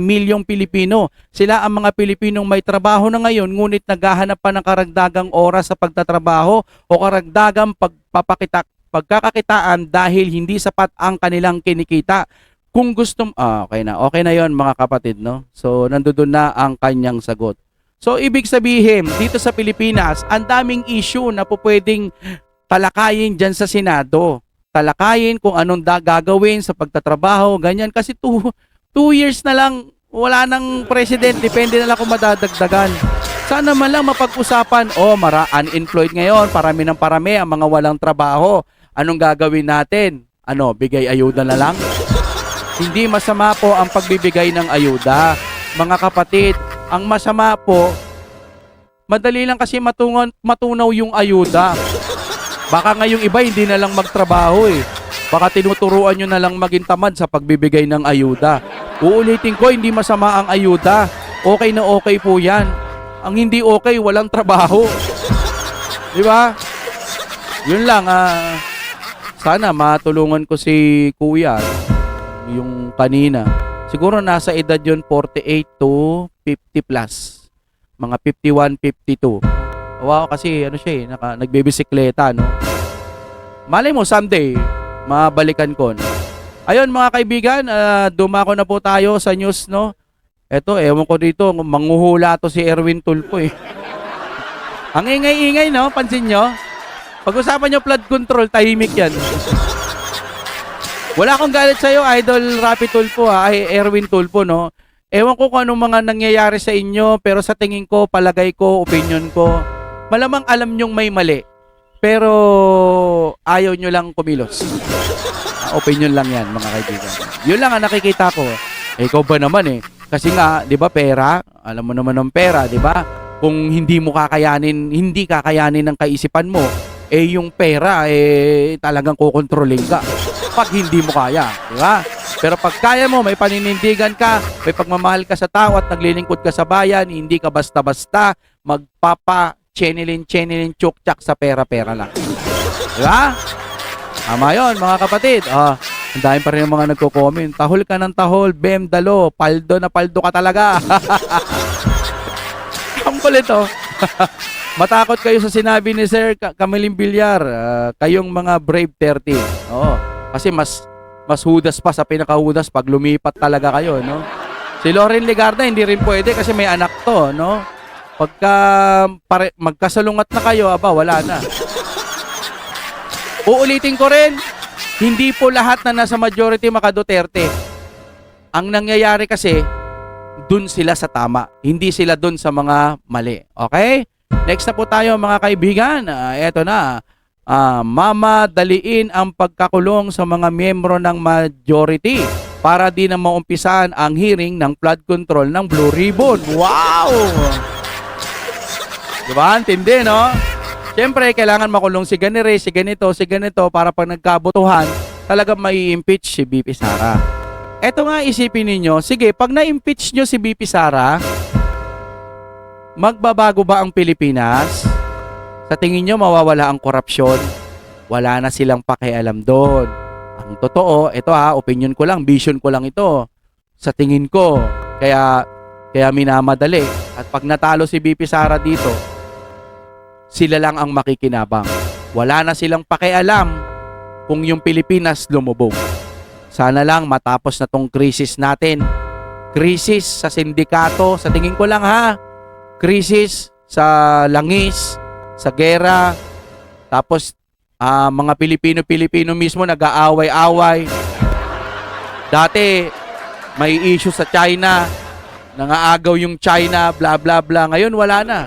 milyong Pilipino. Sila ang mga Pilipinong may trabaho na ngayon ngunit naghahanap pa ng karagdagang oras sa pagtatrabaho o karagdagang pagkakakitaan dahil hindi sapat ang kanilang kinikita. Kung gusto, okay na yon mga kapatid, no? So, nandoon na ang kanyang sagot. So, ibig sabihin, dito sa Pilipinas, ang daming issue na po pwedeng talakayin dyan sa Senado. Talakayin kung anong gagawin sa pagtatrabaho, ganyan. Kasi 2 years na lang, wala nang president, depende na lang kung madadagdagan. Sana man lang mapag-usapan, unemployed ngayon, parami ng parami ang mga walang trabaho. Anong gagawin natin? Bigay ayuda na lang? Hindi masama po ang pagbibigay ng ayuda. Mga kapatid, ang masama po, madali lang kasi matunaw yung ayuda. Baka ngayong iba hindi na lang magtrabaho Baka tinuturuan nyo na lang maging tamad sa pagbibigay ng ayuda. Uulitin ko, hindi masama ang ayuda. Okay na okay po yan. Ang hindi okay, walang trabaho. Di ba? Yun lang, sana matulungan ko si Kuya, yung kanina. Siguro nasa edad yun 48 to 50 plus. Mga 51, 52. Wow, kasi siya nagbibisikleta, no? Malay mo, someday, mabalikan ko. Ayun mga kaibigan, dumako na po tayo sa news, no? Eto, ewan ko dito, manghuhula to si Erwin Tulfo Ang ingay-ingay, no? Pansin nyo? Pag-usapan nyo flood control, tahimik yan. Wala akong galit sa'yo, Idol Rapi Tulfo, Erwin Tulfo, no? Ewan ko kung anong mga nangyayari sa inyo, pero sa tingin ko, palagay ko, opinion ko, malamang alam nyong may mali, pero ayaw nyo lang kumilos. Opinion lang yan, mga kaibigan. Yun lang ang nakikita ko. Ikaw ba naman Kasi nga, di ba, pera, alam mo naman ng pera, di ba? Kung hindi kakayanin ng kaisipan mo, yung pera, talagang kukontrolin ka. Pag hindi mo kaya, di ba? Pero pag kaya mo, may paninindigan ka, may pagmamahal ka sa tao at naglilingkod ka sa bayan, hindi ka basta-basta magpapa-chenilin, tsuktsak sa pera-pera lang. Di ba? Tama yun, mga kapatid. Ang dami pa rin yung mga nagko-comment. Tahol ka ng tahol, bem, dalo, paldo na paldo ka talaga. Ang kulit Matakot kayo sa sinabi ni Sir Camiling Villar, kayong mga Brave 30. Oo. Kasi mas hudas pa sa pinakahudas pag lumipat talaga kayo, no? Si Lauren Legarda hindi rin pwede kasi may anak to, no? Pagka magkasalungat na kayo, aba, wala na. Uulitin ko rin, hindi po lahat na nasa majority maka Duterte. Ang nangyayari kasi, dun sila sa tama. Hindi sila dun sa mga mali. Okay? Next na po tayo mga kaibigan. Eto na. Mamadaliin ang pagkakulong sa mga miyembro ng majority para di na maumpisahan ang hearing ng flood control ng Blue Ribbon. Wow! Diba? Intindi, no? Siyempre, kailangan makulong si ganire, si ganito para pag nagkabutuhan, talaga mai-impeach si BP Sara. Eto nga isipin ninyo, sige, pag na-impeach nyo si BP Sara, magbabago ba ang Pilipinas? Sa tingin nyo, mawawala ang korupsyon? Wala na silang pakialam doon. Ang totoo, ito opinion ko lang, vision ko lang ito. Sa tingin ko, kaya minamadali. At pag natalo si BP Sara dito, sila lang ang makikinabang. Wala na silang pakialam kung yung Pilipinas lumubog. Sana lang matapos na tong krisis natin. Krisis sa sindikato, sa tingin ko lang krisis sa langis, sa gera, tapos mga Pilipino mismo nag-aaway-away. Dati may issue sa China, nangaagaw yung China, bla bla bla. Ngayon wala na.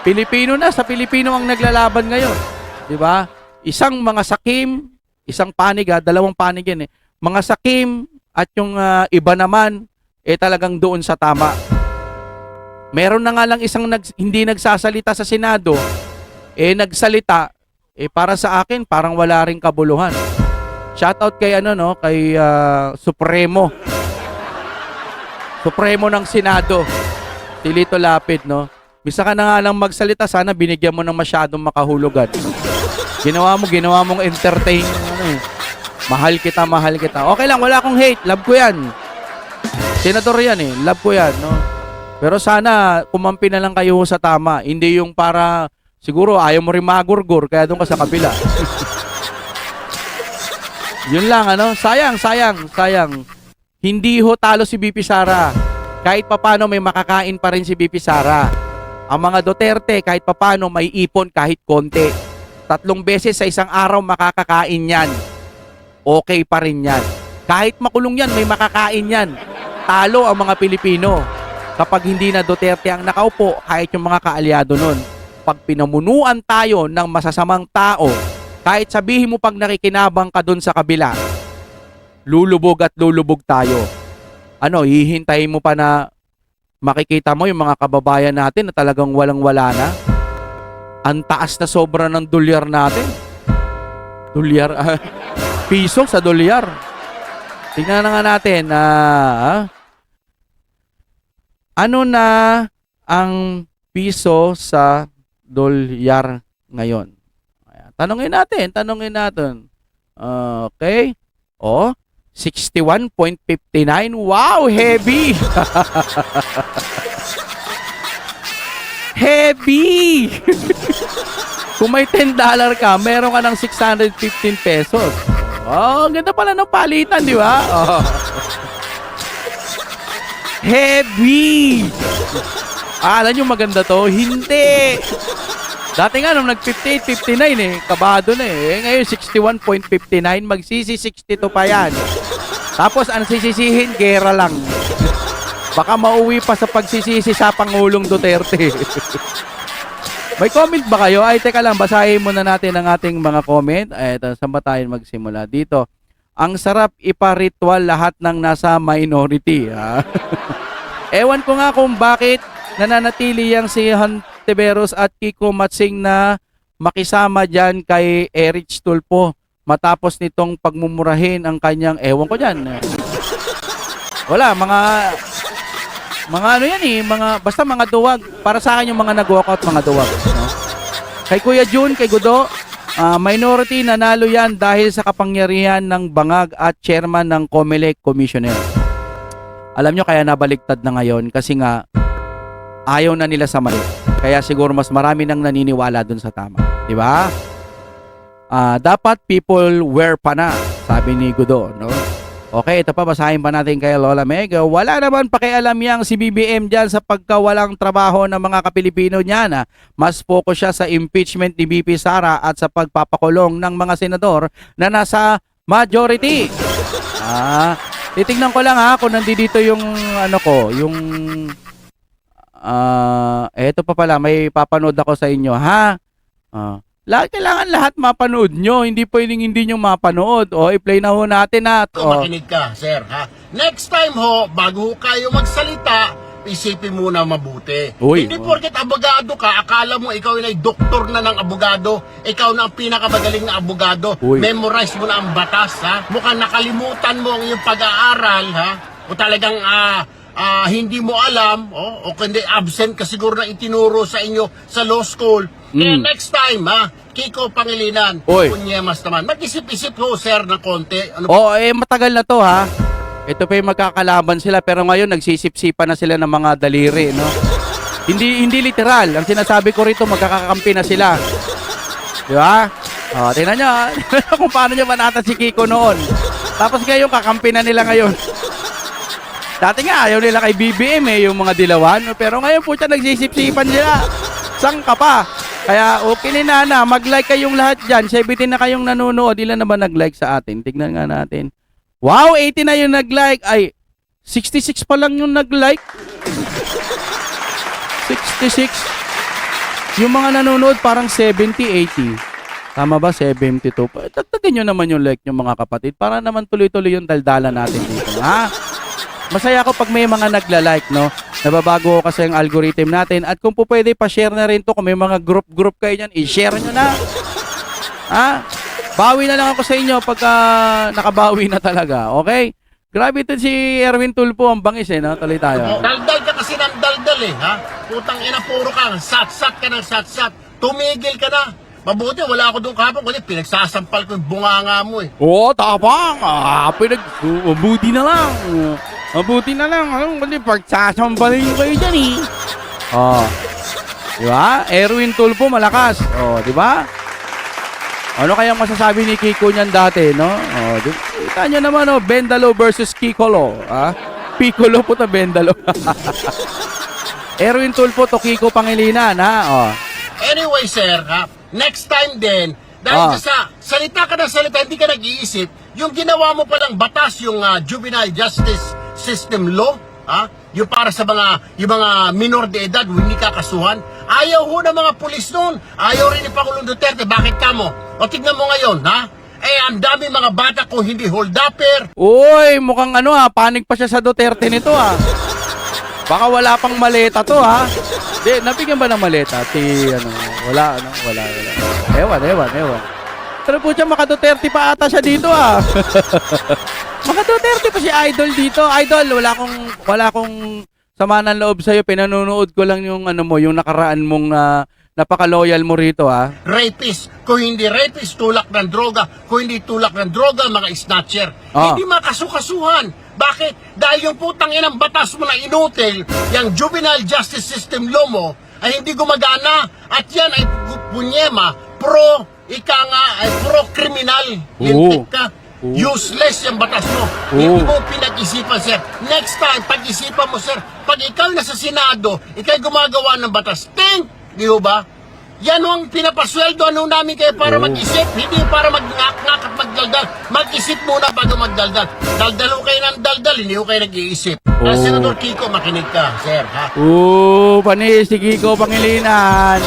Pilipino na, sa Pilipino ang naglalaban ngayon. 'Di ba? Isang mga sakim, isang panig, dalawang panig yan eh. Mga sakim at yung iba naman talagang doon sa tama. Meron na nga lang isang hindi nagsasalita sa Senado, nagsalita, para sa akin parang wala ring kabuluhan. Shoutout kay kay Supremo ng Senado, si Lito Lapid, no? Bisa ka na nga lang magsalita, sana binigyan mo ng masyadong makahulugan. Ginawa mong entertain, mahal kita. Okay lang, wala akong hate, love ko yan. Senador yan love ko yan, no? Pero sana kumampi na lang kayo sa tama, hindi yung para siguro ayaw mo rin magurgur kaya doon ka sa kabila. Yun lang, sayang. Hindi ho talo si BP Sara. Kahit papano may makakain pa rin si BP Sara. Ang mga Duterte kahit papano may ipon kahit konti. 3 beses sa isang araw makakakain yan. Okay pa rin yan. Kahit makulong yan, may makakain yan. Talo ang mga Pilipino. Kapag hindi na Duterte ang nakaupo, kahit yung mga kaalyado nun. Pag pinamunuan tayo ng masasamang tao, kahit sabihin mo pag nakikinabang ka dun sa kabila, lulubog at lulubog tayo. Hihintayin mo pa na makikita mo yung mga kababayan natin na talagang walang-wala na? Ang taas na sobra ng dolyar natin. Dolyar? Piso sa dolyar. Tingnan na nga natin ano na ang piso sa dolyar ngayon. Tanungin natin. Okay. 61.59. Wow, heavy. Heavy. Kung may $10 ka, meron ka ng 615 pesos. Ganda pala ng palitan, di ba? Heavy. Alam nyo maganda to? Hindi. Dati nga nung nag-58, 59 kabado na ngayon 61.59, magsisi 62 pa yan. Tapos ang sisisihin, gera lang. Baka mauwi pa sa pagsisisi sa Pangulong Duterte. May comment ba kayo? Teka lang, basahin muna natin ang ating mga comment. Saan ba tayo magsimula? Dito. Ang sarap ipa-ritual lahat ng nasa minority. Ewan ko nga kung bakit nananatili yang si Hontiveros at Kiko Matsing na makisama dyan kay Erich Tulfo matapos nitong pagmumurahin ang kanyang, ewan ko dyan. Wala, mga basta mga duwag. Para sa akin yung mga nag-walkout, mga duwag. No? Kay Kuya Jun, kay Gudo, minority nanalo yan dahil sa kapangyarihan ng bangag at chairman ng COMELEC commissioner. Alam nyo kaya nabaligtad na ngayon kasi nga ayaw na nila sa mali. Kaya siguro mas marami nang naniniwala dun sa tama. Di ba? Dapat people wear pa na, sabi ni Gudo, no? Okay, ito pa, basahin pa natin kay Lola Mega. Wala naman pakialam yang si BBM dyan sa pagkawalang trabaho ng mga kapilipino niya na mas focus siya sa impeachment ni BP Sara at sa pagpapakulong ng mga senador na nasa majority. Titignan ko lang ha kung nandito yung ano ko, yung eto pa pala, may papanood ako sa inyo ha. Kailangan lahat mapanood nyo. Hindi pwedeng hindi nyo mapanood. O, i-play na ho natin na. Makinig ka, sir, ha? Next time ho, bago ho kayo magsalita, isipin muna mabuti. Uy, Hindi porket abogado ka, akala mo ikaw ay doktor na ng abogado, ikaw na ang pinakamagaling na abogado. Uy. Memorize mo na ang batas, ha? Mukhang nakalimutan mo ang iyong pag-aaral, ha? O talagang hindi mo alam, o kundi absent ka siguro na itinuro sa inyo sa law school. Kaya next time, ha, Kiko Pangilinan, Uy. Punyemas naman, mag-isip-isip ho, sir, ng konti. Ano Matagal na to ha. Ito pa yung magkakalaban sila pero ngayon nagsisip-sipan na sila ng mga daliri, no? Hindi literal. Ang sinasabi ko rito, magkakakampi na sila. Di ba? Tingnan nyo ha. Kung paano nyo manatan si Kiko noon. Tapos ngayon, kakampi na nila ngayon. Dati nga, ayaw nila kay BBM yung mga dilawan. Pero ngayon po siya nagsisip-sipan sila. Sang ka pa. Kaya okay na, mag-like kayong lahat dyan. 17 na kayong nanonood. Ilan na ba nag-like sa atin? Tignan nga natin. Wow, 80 na yung nag-like. Ay, 66 pa lang yung nag-like. 66. Yung mga nanonood parang 70, 80. Tama ba? 72. Tagtagan nyo naman yung like nyo mga kapatid. Para naman tuloy-tuloy yung daldala natin dito. Ha? Masaya ako pag may mga nagla-like, no? Nababago kasi ang algorithm natin. At kung po pwede, pa-share na rin to. Kung may mga group kayo dyan, i-share nyo na. Ha? Bawi na lang ako sa inyo pagka nakabawi na talaga. Okay? Grabe ito si Erwin Tulpo. Ang bangis no? Tuloy tayo. Daldal ka kasi ng daldal ha? Putang ina, puro ka. Sat-sat ka ng sat-sat. Tumigil ka na. Mabuti, wala ako doon kahapon. Kundi pinagsasampal ko yung bunganga mo Oo, tapang. Mabuti na lang. Mabuti na lang. Kundi pagsasampalin kayo dyan Diba? Erwin Tulpo, malakas. Diba? Ano kayang masasabi ni Kiko niyan dati, no? Kita nyo naman, Bendalo versus Kikolo. Piccolo po ta Bendalo. Erwin Tulpo to Kiko Pangilinan, Anyway, sir, ha? Next time din, dahil sa salita ka ng salita, hindi ka nag-iisip, yung ginawa mo pa ng batas, yung Juvenile Justice System Law, yung para sa yung mga minor de edad, hindi kakasuhan, ayaw ho ng mga pulis noon, ayaw rin ni Pangulong Duterte, bakit ka mo? O tignan mo ngayon, ha? Ang dami mga bata kung hindi hold-upper. Uy, mukhang panig pa siya sa Duterte nito, Baka wala pang maleta to, Di, nabigyan ba ng maleta? Wala. Ewan. Pero po siya, maka-Duterte pa ata siya dito, Maka-Duterte pa si Idol dito. Idol, wala akong sama ng loob sa'yo. Pinanonood ko lang yung yung nakaraan mong napaka-loyal mo rito, Rapist. Kung hindi rapist, tulak ng droga. Kung hindi tulak ng droga, mga snatcher. Hindi makasukasuhan. Bakit? Dahil yung putang inang batas mo na inutil, yung Juvenile Justice System Law mo, ay hindi gumagana. At yan ay pro-kriminal. Lintik ka. Useless yung batas mo. Hindi mo pinag-isipan, sir. Next time, pag-isipan mo, sir. Pag ikaw nasa Senado, ikaw gumagawa ng batas. Think! Di ba? Yan ang pinapasweldo namin kayo para mag-isip, hindi para mag-ngak-ngak at magdaldal. Mag-isip muna bago magdaldal. Daldalo kayo ng daldal, hindi ko kayo nag-iisip. Senador Kiko, makinig ka, sir, ha? Panis, si Kiko Pangilinan.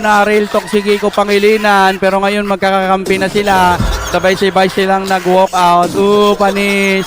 Na-real talk si Kiko Pangilinan. Pero ngayon magkakakampi na sila. Sabay-sabay silang nag-walk out. Panis.